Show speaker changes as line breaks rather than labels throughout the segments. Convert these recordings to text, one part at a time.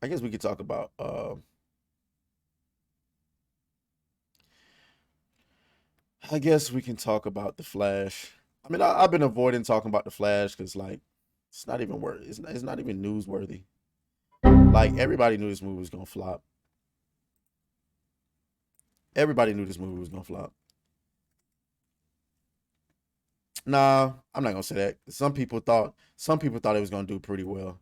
I guess we could talk about. I guess we can talk about the Flash. I mean, I've been avoiding talking about the Flash because like it's not even worth. It's not even newsworthy. Like everybody knew this movie was gonna flop. Everybody knew this movie was gonna flop. Nah, I'm not gonna say that. Some people thought it was gonna do pretty well.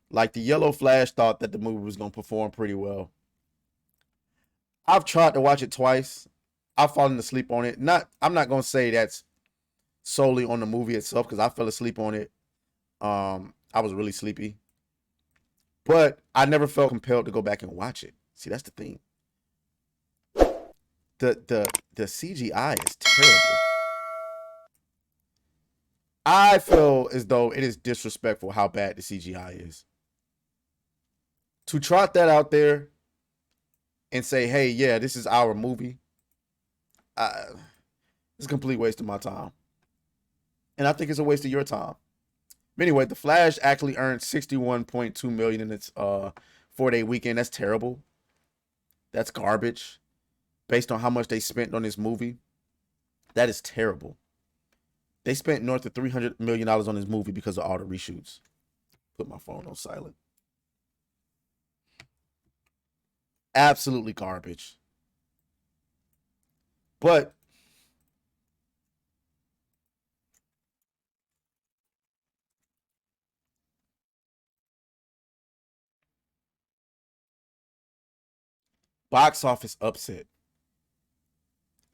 Like the Yellow Flash thought that the movie was gonna perform pretty well. I've tried to watch it twice. I've fallen asleep on it. I'm not gonna say that's solely on the movie itself because I fell asleep on it. I was really sleepy, but I never felt compelled to go back and watch it. See, that's the thing. The CGI is terrible. I feel as though it is disrespectful how bad the CGI is. To trot that out there and say, "Hey, yeah, this is our movie," it's a complete waste of my time, and I think it's a waste of your time. Anyway, The Flash actually earned 61.2 million in its 4-day weekend. That's terrible. That's garbage based on how much they spent on this movie. That is terrible. They spent north of $300 million on this movie because of all the reshoots. Put my phone on silent. Absolutely garbage. But box office upset.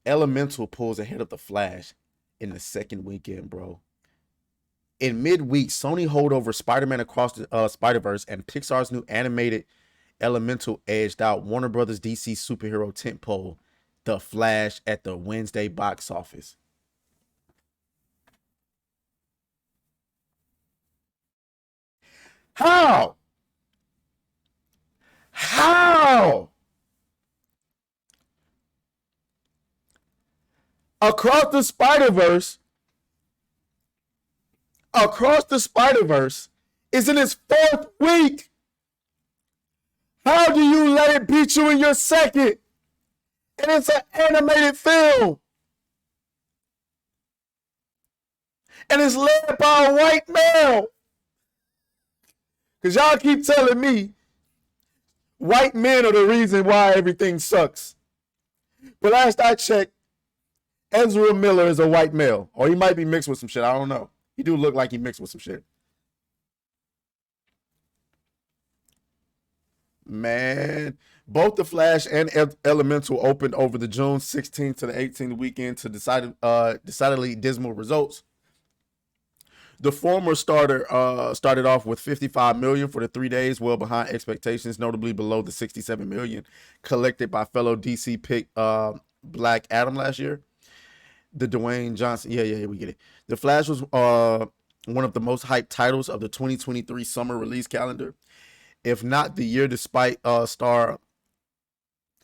Elemental pulls ahead of The Flash in the second weekend, bro. In midweek, Sony hold over Spider-Man Across the Spider-Verse and Pixar's new animated Elemental edged out Warner Brothers DC superhero tentpole, The Flash, at the Wednesday box office. How? How? Across the Spider-Verse, Across the Spider-Verse is in its fourth week. How do you let it beat you in your second? And it's an animated film. And it's led by a white male. Because y'all keep telling me white men are the reason why everything sucks. But last I checked, Ezra Miller is a white male. Or he might be mixed with some shit. I don't know. He do look like he mixed with some shit. Man, both The Flash and Elemental opened over the June 16th to the 18th weekend to decidedly dismal results. The former started off with 55 million for the 3 days, well behind expectations, notably below the 67 million collected by fellow DC pick Black Adam last year. The Dwayne Johnson, yeah, we get it. The Flash was one of the most hyped titles of the 2023 summer release calendar, if not the year, despite star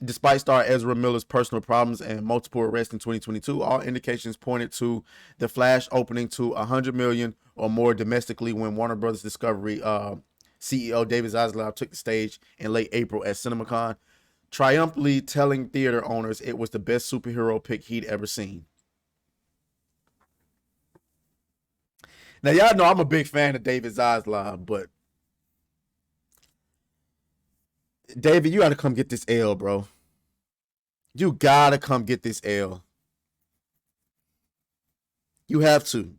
Ezra Miller's personal problems and multiple arrests in 2022, all indications pointed to The Flash opening to 100 million or more domestically when Warner Brothers Discovery CEO David Zaslav took the stage in late April at CinemaCon, triumphantly telling theater owners it was the best superhero pick he'd ever seen. Now, y'all know I'm a big fan of David Zaslav, but David, you got to come get this L, bro. You gotta come get this L. You have to,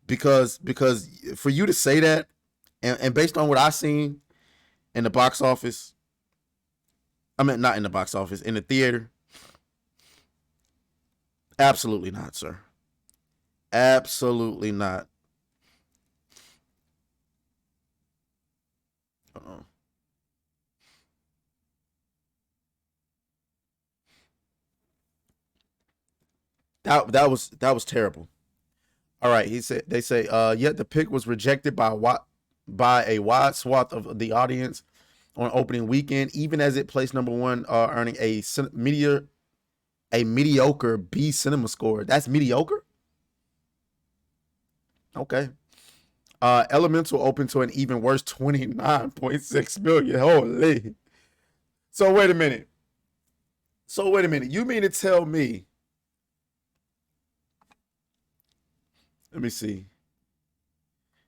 because for you to say that, and based on what I seen in the box office, I mean not in the box office, in the theater, absolutely not, sir. Absolutely not. Uh-uh. That was terrible. All right, he said they say yet the pick was rejected by a wide swath of the audience on opening weekend, even as it placed number one, earning a mediocre B cinema score. That's mediocre. Okay. Elemental opened to an even worse 29.6 million. Holy. So wait a minute. You mean to tell me? Let me see.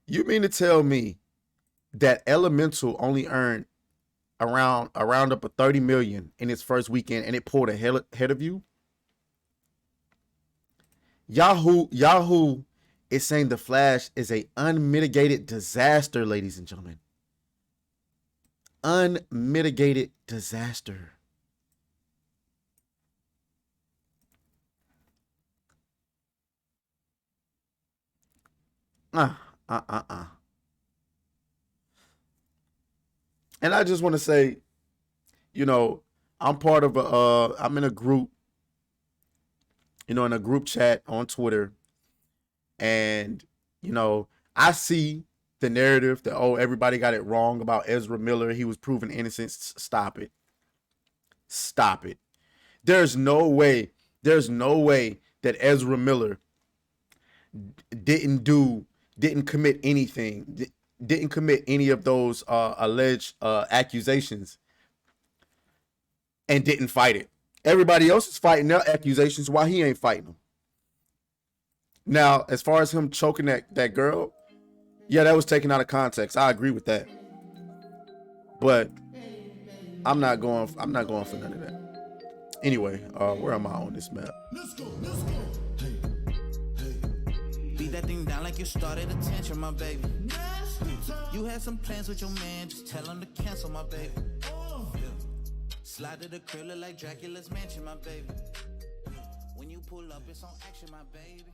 You mean to tell me that Elemental only earned around a roundup of 30 million in its first weekend, and it pulled ahead of you? Yahoo is saying the Flash is a unmitigated disaster, ladies and gentlemen. Unmitigated disaster. And I just want to say, I'm part of I'm in a group, in a group chat on Twitter, and I see the narrative that, oh, everybody got it wrong about Ezra Miller. He was proven innocent. Stop it. There's no way that Ezra Miller didn't commit anything, didn't commit any of those alleged accusations, and didn't fight it. Everybody else is fighting their accusations while he ain't fighting them. Now, as far as him choking that girl, yeah, that was taken out of context. I agree with that. But I'm not going for none of that. Anyway, where am I on this map?
Let's go. Beat that thing down like you started attention, my baby. You had some plans with your man, just tell him to cancel, my baby. Slide to the crib, look like Dracula's mansion, my baby. When you pull up, it's on action, my baby.